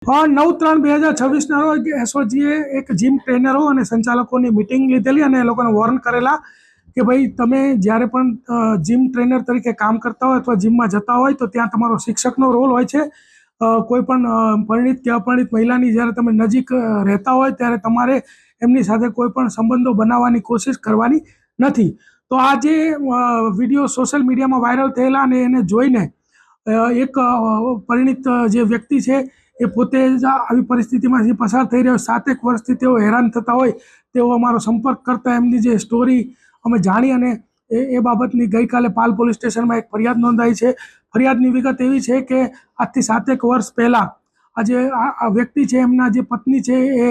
9/3/2026 રોજ એસઓજીએ એક જીમ ટ્રેનરો અને સંચાલકોની મિટિંગ લીધેલી અને એ લોકોને વોર્ન કરેલા કે ભાઈ તમે જ્યારે પણ જીમ ટ્રેનર તરીકે કામ કરતા હોય અથવા જીમમાં જતા હોય તો ત્યાં તમારો શિક્ષકનો રોલ હોય છે. કોઈ પણ પરિણીત કે અપરિણીત મહિલાની જ્યારે તમે નજીક રહેતા હોય ત્યારે તમારે એમની સાથે કોઈ પણ સંબંધો બનાવવાની કોશિશ કરવાની નથી. તો આ જે વિડીયો સોશિયલ મીડિયામાં વાયરલ થયેલા અને એને જોઈને એક પરિણીત જે વ્યક્તિ છે એ પોતે જ આવી પરિસ્થિતિમાંથી પસાર થઈ રહ્યો, 7 વર્ષથી તેઓ હેરાન થતા હોય તેઓ અમારો સંપર્ક કરતા એમની જે સ્ટોરી અમે જાણી અને એ બાબતની ગઈકાલે પાલ પોલીસ સ્ટેશનમાં એક ફરિયાદ નોંધાઈ છે. ફરિયાદની વિગત એવી છે કે આજથી 7 વર્ષ પહેલાં આ વ્યક્તિ છે એમના જે પત્ની છે એ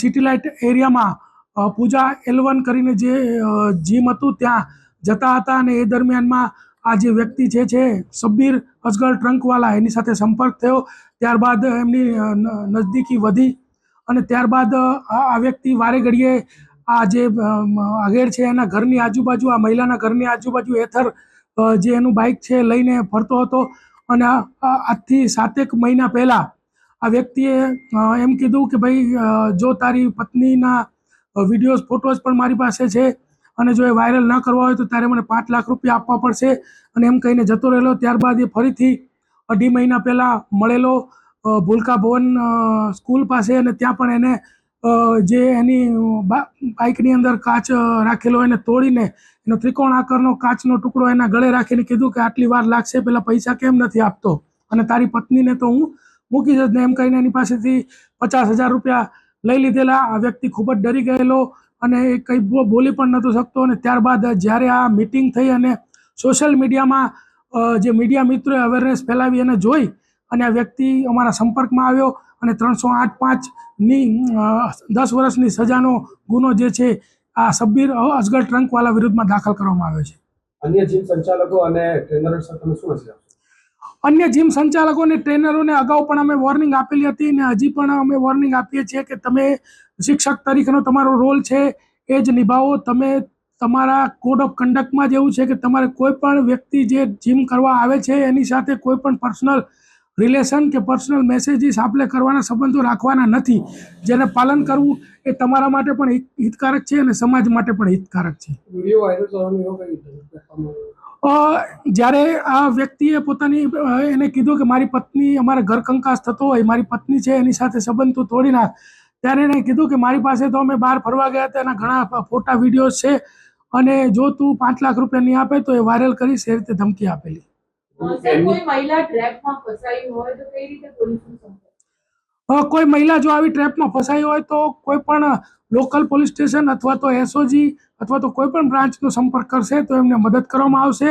સિટી લાઇટ એરિયામાં પૂજા L1 કરીને જે જીમ હતું ત્યાં જતા હતા અને એ દરમિયાનમાં આ જે વ્યક્તિ છે શબ્બીર અસગર ટ્રંકવાલા એની સાથે સંપર્ક થયો. ત્યારબાદ એમની નજદીકી વધી અને ત્યારબાદ આ વ્યક્તિ વારે ઘડીએ આ જે આગેર છે એના ઘરની આજુબાજુ, આ મહિલાના ઘરની આજુબાજુ એથર જે એનું બાઇક છે લઈને ફરતો હતો. અને આજથી 7 મહિના પહેલાં આ વ્યક્તિએ એમ કીધું કે ભાઈ જો તારી પત્નીના વિડીયોઝ ફોટોઝ પણ મારી પાસે છે અને જો એ વાયરલ ન કરવા હોય તો તારે મને 5 લાખ રૂપિયા આપવા પડશે અને એમ કહીને જતો રહેલો. ત્યારબાદ એ ફરીથી 2.5 મહિના પહેલાં મળેલો ભૂલકા ભવન સ્કૂલ પાસે અને ત્યાં પણ એને જે એની બાઇકની અંદર કાચ રાખેલો એને તોડીને એનો ત્રિકોણ આકારનો કાચનો ટુકડો એના ગળે રાખીને કીધું કે આટલી વાર લાગશે, પહેલાં પૈસા કેમ નથી આપતો અને તારી પત્નીને તો હું મૂકી જ ને એમ કહીને એની પાસેથી 50,000 રૂપિયા લઈ લીધેલા. આ વ્યક્તિ ખૂબ જ ડરી ગયેલો અને એ કંઈ બોલી પણ નહોતો શકતો. અને ત્યારબાદ જ્યારે આ મિટિંગ થઈ અને સોશિયલ મીડિયામાં જે મીડિયા મિત્રોએ અવેરનેસ ફેલાવી અને જોઈ અને આ વ્યક્તિ અમારા સંપર્કમાં આવ્યો અને 308(5)ની 10 વર્ષની સજાનો ગુનો જે છે આ શબ્બીર અસગર ટ્રંકવાલા વિરુદ્ધમાં દાખલ કરવામાં આવ્યો છે. અન્ય જીમ સંચાલકો અને ટ્રેનરો સાથે શું હશે? અન્ય જીમ સંચાલકો અને ટ્રેનરોને અગાઉ પણ અમે વોર્નિંગ આપેલી હતી અને હજી પણ અમે વોર્નિંગ આપીએ છીએ કે તમે શિક્ષક તરીકેનો તમારો રોલ છે એ જ નિભાવો. તમે તમારા કોડ ઓફ કન્ડક્ટમાં જ એવું છે કે તમારે કોઈ પણ વ્યક્તિ જે જીમ કરવા આવે છે એની સાથે કોઈ પણ પર્સનલ રિલેશન કે પર્સનલ મેસેજીસ આપણે કરવાના, સંબંધો રાખવાના નથી. જેને પાલન કરવું એ તમારા માટે પણ હિતકારક છે અને સમાજ માટે પણ હિતકારક છે. વિડીયો વાયરલ કરવાનો એવો કઈ રીતે? જ્યારે આ વ્યક્તિએ પોતાની એને કીધું કે મારી પત્ની, અમારે ઘર કંકાસ થતો હોય, મારી પત્ની છે એની સાથે સંબંધ તું તોડી નાખ, ત્યારે એને કીધું કે મારી પાસે તો અમે બહાર ફરવા ગયા હતા એના ઘણા ફોટા વિડીયોઝ છે અને જો તું 5 લાખ રૂપિયા નહીં આપે તો એ વાયરલ કરીશ, એ રીતે ધમકી આપેલી. કોઈ મહિલા ટ્રેપમાં ફસાઈ હોય તો કઈ રીતે પોલીસનો સંપર્ક? કોઈ મહિલા જો આવી ટ્રેપમાં ફસાઈ હોય તો કોઈ પણ લોકલ પોલીસ સ્ટેશન અથવા તો એસઓજી અથવા તો કોઈ પણ બ્રાન્ચનો સંપર્ક કરશે તો એમને મદદ કરવામાં આવશે,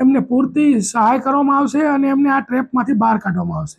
એમને પૂરતી સહાય કરવામાં આવશે અને એમને આ ટ્રેપમાંથી બહાર કાઢવામાં આવશે.